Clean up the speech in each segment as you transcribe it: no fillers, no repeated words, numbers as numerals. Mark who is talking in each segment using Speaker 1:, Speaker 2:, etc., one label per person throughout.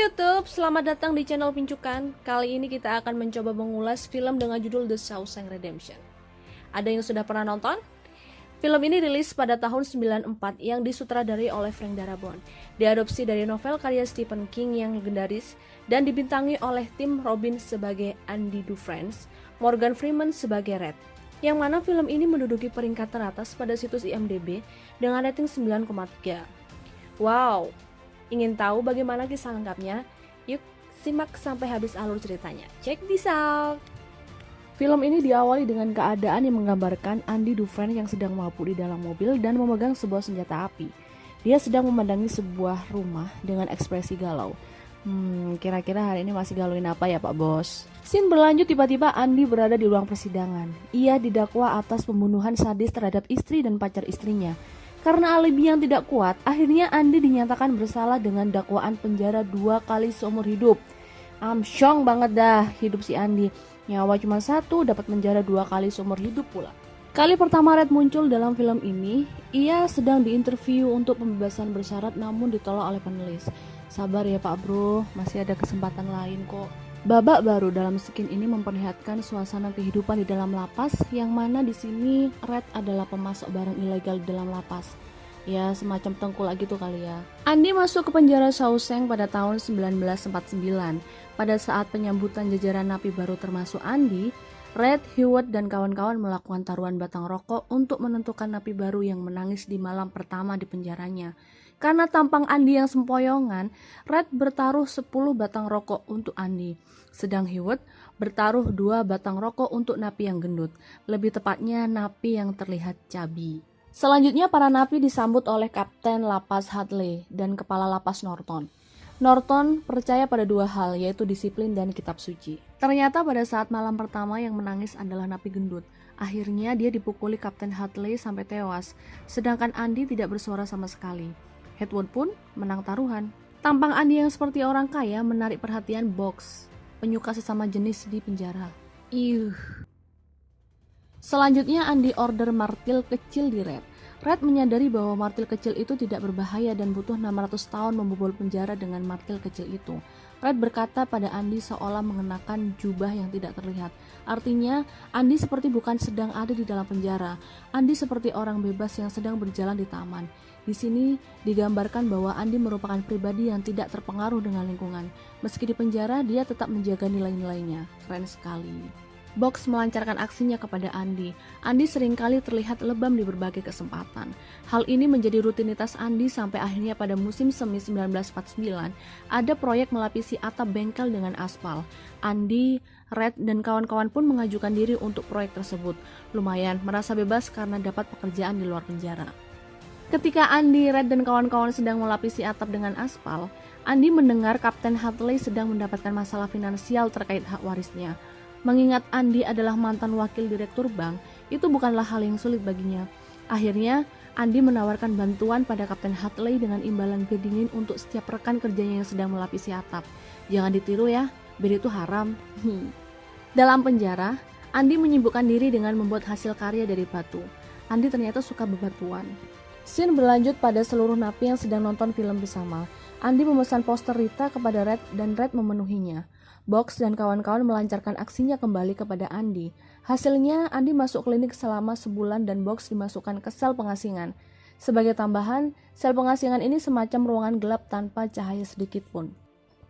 Speaker 1: YouTube, selamat datang di channel Pincukan. Kali ini kita akan mencoba mengulas film dengan judul The Shawshank Redemption. Ada yang sudah pernah nonton? Film ini rilis pada tahun 94 yang disutradarai oleh Frank Darabont. Diadopsi dari novel karya Stephen King yang legendaris dan dibintangi oleh Tim Robbins sebagai Andy Dufresne, Morgan Freeman sebagai Red. Yang mana film ini menduduki peringkat teratas pada situs IMDb dengan rating 9,3. Wow, ingin tahu bagaimana kisah lengkapnya? Yuk simak sampai habis alur ceritanya. Check this out! Film ini diawali dengan keadaan yang menggambarkan Andy Dufresne yang sedang mabuk di dalam mobil dan memegang sebuah senjata api. Dia sedang memandangi sebuah rumah dengan ekspresi galau. Kira-kira hari ini masih galauin apa ya Pak Bos? Scene berlanjut, tiba-tiba Andy berada di ruang persidangan. Ia didakwa atas pembunuhan sadis terhadap istri dan pacar istrinya. Karena alibi yang tidak kuat, akhirnya Andy dinyatakan bersalah dengan dakwaan penjara 2 kali seumur hidup. Amsyong banget dah hidup si Andy. Nyawa cuma satu, dapat penjara 2 kali seumur hidup pula. Kali pertama Red muncul dalam film ini, ia sedang diinterview untuk pembebasan bersyarat namun ditolak oleh penulis. Sabar ya Pak Bro, masih ada kesempatan lain kok. Babak baru dalam skin ini memperlihatkan suasana kehidupan di dalam lapas, yang mana di sini Red adalah pemasok barang ilegal di dalam lapas. Ya, semacam tengkulak gitu kali ya. Andy masuk ke penjara Shawshank pada tahun 1949. Pada saat penyambutan jajaran napi baru termasuk Andy, Red, Hewitt, dan kawan-kawan melakukan taruhan batang rokok untuk menentukan napi baru yang menangis di malam pertama di penjaranya. Karena tampang Andy yang sempoyongan, Red bertaruh 10 batang rokok untuk Andy. Sedang Hewitt bertaruh 2 batang rokok untuk napi yang gendut. Lebih tepatnya napi yang terlihat cabi. Selanjutnya para napi disambut oleh Kapten Lapas Hadley dan Kepala Lapas Norton. Norton percaya pada 2 hal, yaitu disiplin dan kitab suci. Ternyata pada saat malam pertama yang menangis adalah napi gendut. Akhirnya dia dipukuli Kapten Hadley sampai tewas, sedangkan Andy tidak bersuara sama sekali. Hewitt pun menang taruhan. Tampang Andy yang seperti orang kaya menarik perhatian Box, penyuka sesama jenis di penjara. Selanjutnya Andy order martil kecil di Red. Red menyadari bahwa martil kecil itu tidak berbahaya dan butuh 600 tahun membobol penjara dengan martil kecil itu. Red berkata pada Andy seolah mengenakan jubah yang tidak terlihat. Artinya, Andy seperti bukan sedang ada di dalam penjara. Andy seperti orang bebas yang sedang berjalan di taman. Di sini digambarkan bahwa Andy merupakan pribadi yang tidak terpengaruh dengan lingkungan. Meski di penjara, dia tetap menjaga nilai-nilainya. Keren sekali. Box melancarkan aksinya kepada Andy. Andy seringkali terlihat lebam di berbagai kesempatan. Hal ini menjadi rutinitas Andy sampai akhirnya pada musim semi 1949 ada proyek melapisi atap bengkel dengan aspal. Andy, Red, dan kawan-kawan pun mengajukan diri untuk proyek tersebut. Lumayan merasa bebas karena dapat pekerjaan di luar penjara. Ketika Andy, Red, dan kawan-kawan sedang melapisi atap dengan aspal, Andy mendengar Kapten Hadley sedang mendapatkan masalah finansial terkait hak warisnya. Mengingat Andy adalah mantan wakil direktur bank, itu bukanlah hal yang sulit baginya. Akhirnya, Andy menawarkan bantuan pada Kapten Hadley dengan imbalan gedingin untuk setiap rekan kerjanya yang sedang melapisi atap. Jangan ditiru ya, biar itu haram. Dalam penjara, Andy menyibukkan diri dengan membuat hasil karya dari batu. Andy ternyata suka bebatuan. Scene berlanjut pada seluruh napi yang sedang nonton film bersama. Andy memesan poster Rita kepada Red dan Red memenuhinya. Box dan kawan-kawan melancarkan aksinya kembali kepada Andy. Hasilnya, Andy masuk klinik selama sebulan dan Box dimasukkan ke sel pengasingan. Sebagai tambahan, sel pengasingan ini semacam ruangan gelap tanpa cahaya sedikit pun.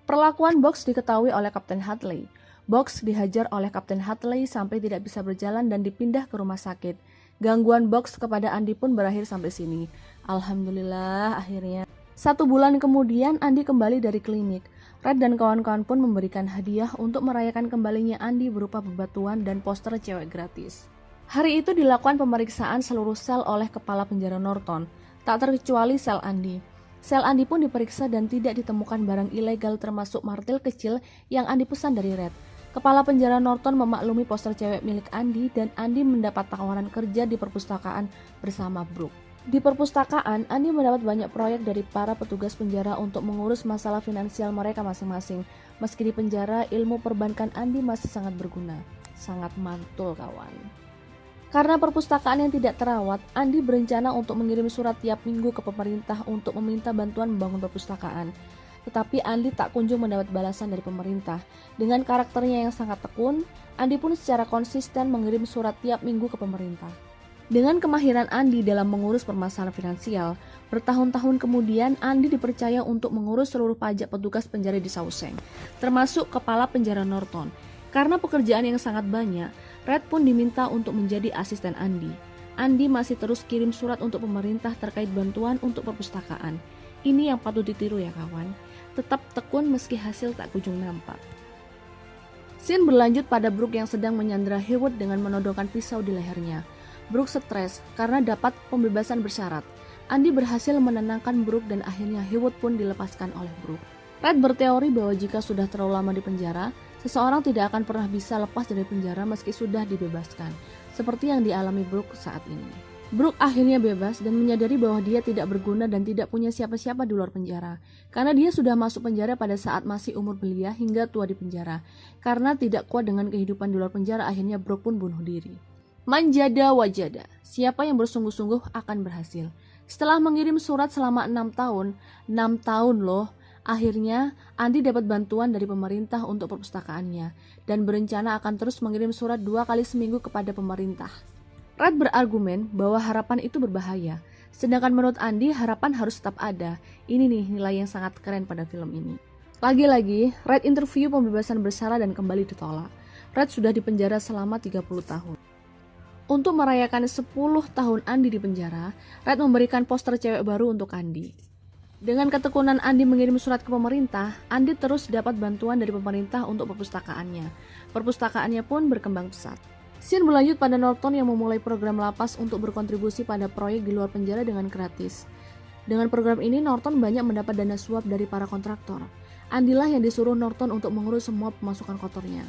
Speaker 1: Perlakuan Box diketahui oleh Kapten Hadley. Box dihajar oleh Kapten Hadley sampai tidak bisa berjalan dan dipindah ke rumah sakit. Gangguan Box kepada Andy pun berakhir sampai sini. Alhamdulillah akhirnya. 1 bulan kemudian Andy kembali dari klinik. Red dan kawan-kawan pun memberikan hadiah untuk merayakan kembalinya Andy berupa bebatuan dan poster cewek gratis. Hari itu dilakukan pemeriksaan seluruh sel oleh kepala penjara Norton, tak terkecuali sel Andy. Sel Andy pun diperiksa dan tidak ditemukan barang ilegal termasuk martil kecil yang Andy pesan dari Red. Kepala penjara Norton memaklumi poster cewek milik Andy dan Andy mendapat tawaran kerja di perpustakaan bersama Brooke. Di perpustakaan, Andy mendapat banyak proyek dari para petugas penjara untuk mengurus masalah finansial mereka masing-masing. Meski di penjara, ilmu perbankan Andy masih sangat berguna. Sangat mantul kawan. Karena perpustakaan yang tidak terawat, Andy berencana untuk mengirim surat tiap minggu ke pemerintah untuk meminta bantuan membangun perpustakaan. Tetapi Andy tak kunjung mendapat balasan dari pemerintah. Dengan karakternya yang sangat tekun, Andy pun secara konsisten mengirim surat tiap minggu ke pemerintah. Dengan kemahiran Andy dalam mengurus permasalahan finansial, bertahun-tahun kemudian Andy dipercaya untuk mengurus seluruh pajak petugas penjara di Shawshank, termasuk kepala penjara Norton. Karena pekerjaan yang sangat banyak, Red pun diminta untuk menjadi asisten Andy. Andy masih terus kirim surat untuk pemerintah terkait bantuan untuk perpustakaan. Ini yang patut ditiru ya kawan. Tetap tekun meski hasil tak kunjung nampak. Scene berlanjut pada Brooke yang sedang menyandera Haywood dengan menodongkan pisau di lehernya. Brooke stres karena dapat pembebasan bersyarat. Andy berhasil menenangkan Brooke dan akhirnya Haywood pun dilepaskan oleh Brooke. Red berteori bahwa jika sudah terlalu lama di penjara, seseorang tidak akan pernah bisa lepas dari penjara meski sudah dibebaskan, seperti yang dialami Brooke saat ini. Brooke akhirnya bebas dan menyadari bahwa dia tidak berguna dan tidak punya siapa-siapa di luar penjara, karena dia sudah masuk penjara pada saat masih umur belia hingga tua di penjara. Karena tidak kuat dengan kehidupan di luar penjara, akhirnya Brooke pun bunuh diri. Manjada wajada, siapa yang bersungguh-sungguh akan berhasil. Setelah mengirim surat selama 6 tahun loh, akhirnya Andy dapat bantuan dari pemerintah untuk perpustakaannya dan berencana akan terus mengirim surat 2 kali seminggu kepada pemerintah. Red berargumen bahwa harapan itu berbahaya, sedangkan menurut Andy harapan harus tetap ada. Ini nih nilai yang sangat keren pada film ini. Lagi-lagi, Red interview pembebasan bersalah dan kembali ditolak. Red sudah dipenjara selama 30 tahun. Untuk merayakan 10 tahun Andy di penjara, Red memberikan poster cewek baru untuk Andy. Dengan ketekunan Andy mengirim surat ke pemerintah, Andy terus dapat bantuan dari pemerintah untuk perpustakaannya. Perpustakaannya pun berkembang pesat. Scene berlanjut pada Norton yang memulai program lapas untuk berkontribusi pada proyek di luar penjara dengan gratis. Dengan program ini, Norton banyak mendapat dana suap dari para kontraktor. Andy lah yang disuruh Norton untuk mengurus semua pemasukan kotornya.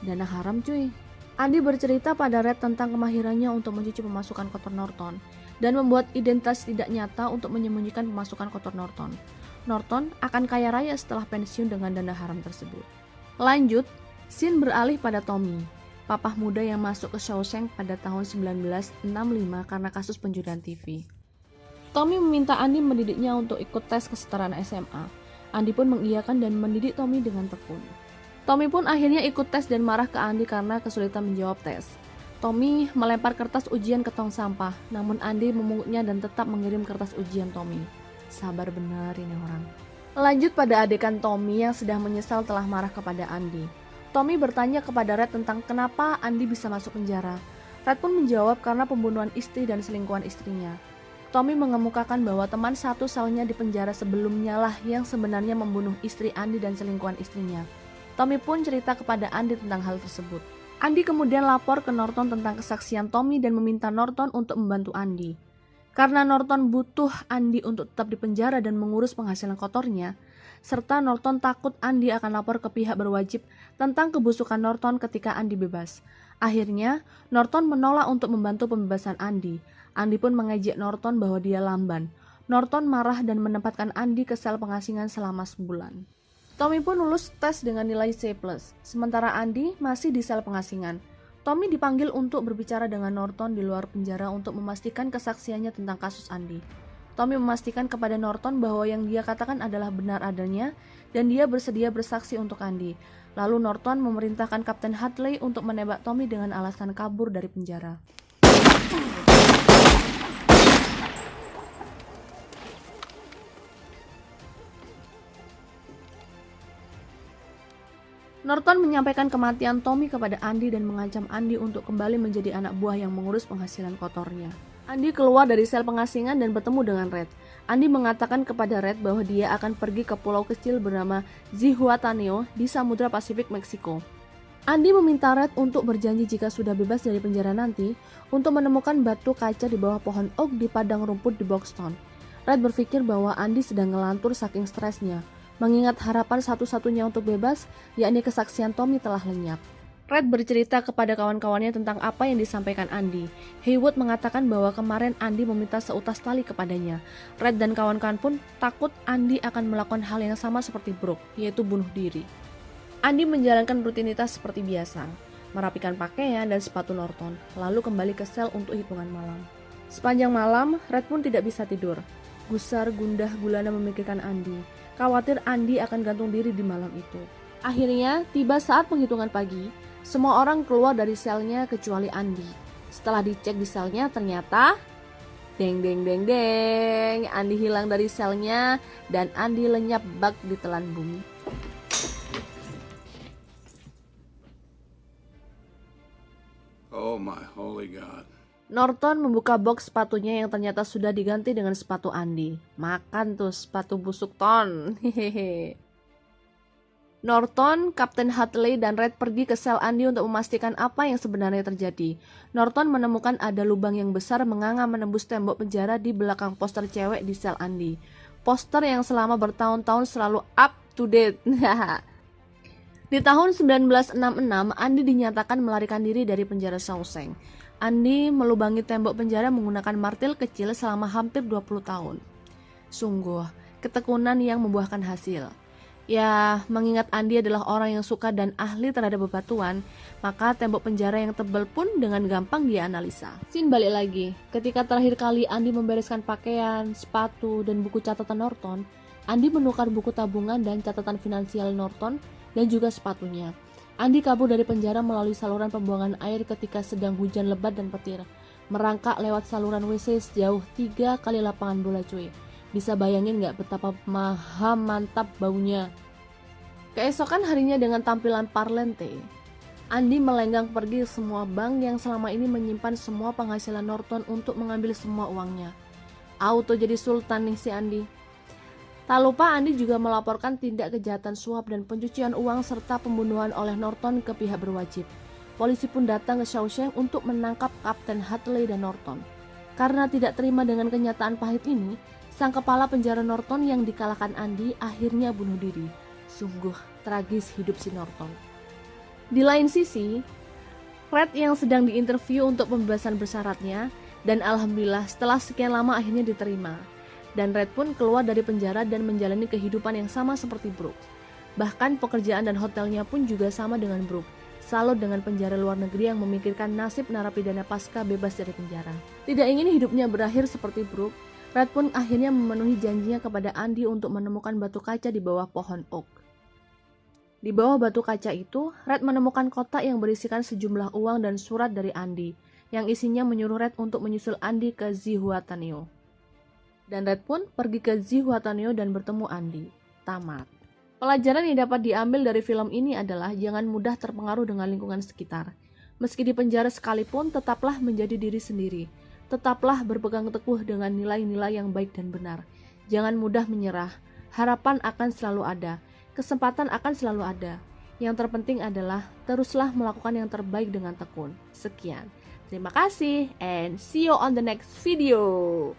Speaker 1: Dana haram cuy. Andy bercerita pada Red tentang kemahirannya untuk mencuci pemasukan kotor Norton dan membuat identitas tidak nyata untuk menyembunyikan pemasukan kotor Norton. Norton akan kaya raya setelah pensiun dengan dana haram tersebut. Lanjut, scene beralih pada Tommy, papah muda yang masuk ke Shawshank pada tahun 1965 karena kasus pencurian TV. Tommy meminta Andy mendidiknya untuk ikut tes kesetaraan SMA. Andy pun mengiyakan dan mendidik Tommy dengan tekun. Tommy pun akhirnya ikut tes dan marah ke Andy karena kesulitan menjawab tes. Tommy melempar kertas ujian ke tong sampah, namun Andy memungutnya dan tetap mengirim kertas ujian Tommy. Sabar benar ini orang. Lanjut pada adegan Tommy yang sedang menyesal telah marah kepada Andy. Tommy bertanya kepada Red tentang kenapa Andy bisa masuk penjara. Red pun menjawab karena pembunuhan istri dan selingkuhan istrinya. Tommy mengemukakan bahwa teman satu selnya di penjara sebelumnya lah yang sebenarnya membunuh istri Andy dan selingkuhan istrinya. Tommy pun cerita kepada Andy tentang hal tersebut. Andy kemudian lapor ke Norton tentang kesaksian Tommy dan meminta Norton untuk membantu Andy. Karena Norton butuh Andy untuk tetap di penjara dan mengurus penghasilan kotornya, serta Norton takut Andy akan lapor ke pihak berwajib tentang kebusukan Norton ketika Andy bebas. Akhirnya, Norton menolak untuk membantu pembebasan Andy. Andy pun mengejek Norton bahwa dia lamban. Norton marah dan menempatkan Andy ke sel pengasingan selama sebulan. Tommy pun lulus tes dengan nilai C+, sementara Andy masih di sel pengasingan. Tommy dipanggil untuk berbicara dengan Norton di luar penjara untuk memastikan kesaksiannya tentang kasus Andy. Tommy memastikan kepada Norton bahwa yang dia katakan adalah benar adanya dan dia bersedia bersaksi untuk Andy. Lalu Norton memerintahkan Kapten Hadley untuk menembak Tommy dengan alasan kabur dari penjara. Norton menyampaikan kematian Tommy kepada Andy dan mengancam Andy untuk kembali menjadi anak buah yang mengurus penghasilan kotornya. Andy keluar dari sel pengasingan dan bertemu dengan Red. Andy mengatakan kepada Red bahwa dia akan pergi ke pulau kecil bernama Zihuatanejo di Samudra Pasifik Meksiko. Andy meminta Red untuk berjanji jika sudah bebas dari penjara nanti untuk menemukan batu kaca di bawah pohon oak di padang rumput di Boxton. Red berpikir bahwa Andy sedang ngelantur saking stresnya, mengingat harapan satu-satunya untuk bebas, yakni kesaksian Tommy telah lenyap. Red bercerita kepada kawan-kawannya tentang apa yang disampaikan Andy. Haywood mengatakan bahwa kemarin Andy meminta seutas tali kepadanya. Red dan kawan-kawan pun takut Andy akan melakukan hal yang sama seperti Brooke, yaitu bunuh diri. Andy menjalankan rutinitas seperti biasa, merapikan pakaian dan sepatu Norton, lalu kembali ke sel untuk hitungan malam. Sepanjang malam, Red pun tidak bisa tidur. Gusar, gundah, gulana memikirkan Andy. khawatir Andi akan gantung diri di malam itu. Akhirnya, tiba saat penghitungan pagi, semua orang keluar dari selnya kecuali Andi. Setelah dicek di selnya, ternyata deng deng deng deng, Andi hilang dari selnya dan Andi lenyap bak ditelan bumi.
Speaker 2: Oh my holy God.
Speaker 1: Norton membuka box sepatunya yang ternyata sudah diganti dengan sepatu Andi. Makan tuh sepatu busuk Ton. Hehehe. Norton, Kapten Hadley, dan Red pergi ke sel Andi untuk memastikan apa yang sebenarnya terjadi. Norton menemukan ada lubang yang besar menganga menembus tembok penjara di belakang poster cewek di sel Andi. Poster yang selama bertahun-tahun selalu up to date. Di tahun 1966, Andi dinyatakan melarikan diri dari penjara Shawshank. Andi melubangi tembok penjara menggunakan martil kecil selama hampir 20 tahun. Sungguh, ketekunan yang membuahkan hasil. Ya, mengingat Andi adalah orang yang suka dan ahli terhadap bebatuan, maka tembok penjara yang tebal pun dengan gampang dia analisa. Scene balik lagi, ketika terakhir kali Andi membereskan pakaian, sepatu, dan buku catatan Norton, Andi menukar buku tabungan dan catatan finansial Norton dan juga sepatunya. Andi kabur dari penjara melalui saluran pembuangan air ketika sedang hujan lebat dan petir. Merangkak lewat saluran WC sejauh 3 kali lapangan bola cuy. Bisa bayangin gak betapa mantap baunya. Keesokan harinya dengan tampilan parlente, Andi melenggang pergi ke semua bank yang selama ini menyimpan semua penghasilan Norton untuk mengambil semua uangnya. Auto jadi sultan nih si Andi. Tak lupa Andi juga melaporkan tindak kejahatan suap dan pencucian uang serta pembunuhan oleh Norton ke pihak berwajib. Polisi pun datang ke Shawshank untuk menangkap Kapten Hadley dan Norton. Karena tidak terima dengan kenyataan pahit ini, sang kepala penjara Norton yang dikalahkan Andi akhirnya bunuh diri. Sungguh tragis hidup si Norton. Di lain sisi, Red yang sedang diinterview untuk pembebasan bersyaratnya, dan alhamdulillah setelah sekian lama akhirnya diterima. Dan Red pun keluar dari penjara dan menjalani kehidupan yang sama seperti Brooke. Bahkan pekerjaan dan hotelnya pun juga sama dengan Brooke. Salut dengan penjara luar negeri yang memikirkan nasib narapidana pasca bebas dari penjara. Tidak ingin hidupnya berakhir seperti Brooke, Red pun akhirnya memenuhi janjinya kepada Andi untuk menemukan batu kaca di bawah pohon oak. Di bawah batu kaca itu, Red menemukan kotak yang berisikan sejumlah uang dan surat dari Andi, yang isinya menyuruh Red untuk menyusul Andi ke Zihuatanejo. Dan Red pun pergi ke Zihuatanejo dan bertemu Andi. Tamat. Pelajaran yang dapat diambil dari film ini adalah jangan mudah terpengaruh dengan lingkungan sekitar. Meski di penjara sekalipun, tetaplah menjadi diri sendiri. Tetaplah berpegang teguh dengan nilai-nilai yang baik dan benar. Jangan mudah menyerah. Harapan akan selalu ada. Kesempatan akan selalu ada. Yang terpenting adalah teruslah melakukan yang terbaik dengan tekun. Sekian. Terima kasih and see you on the next video.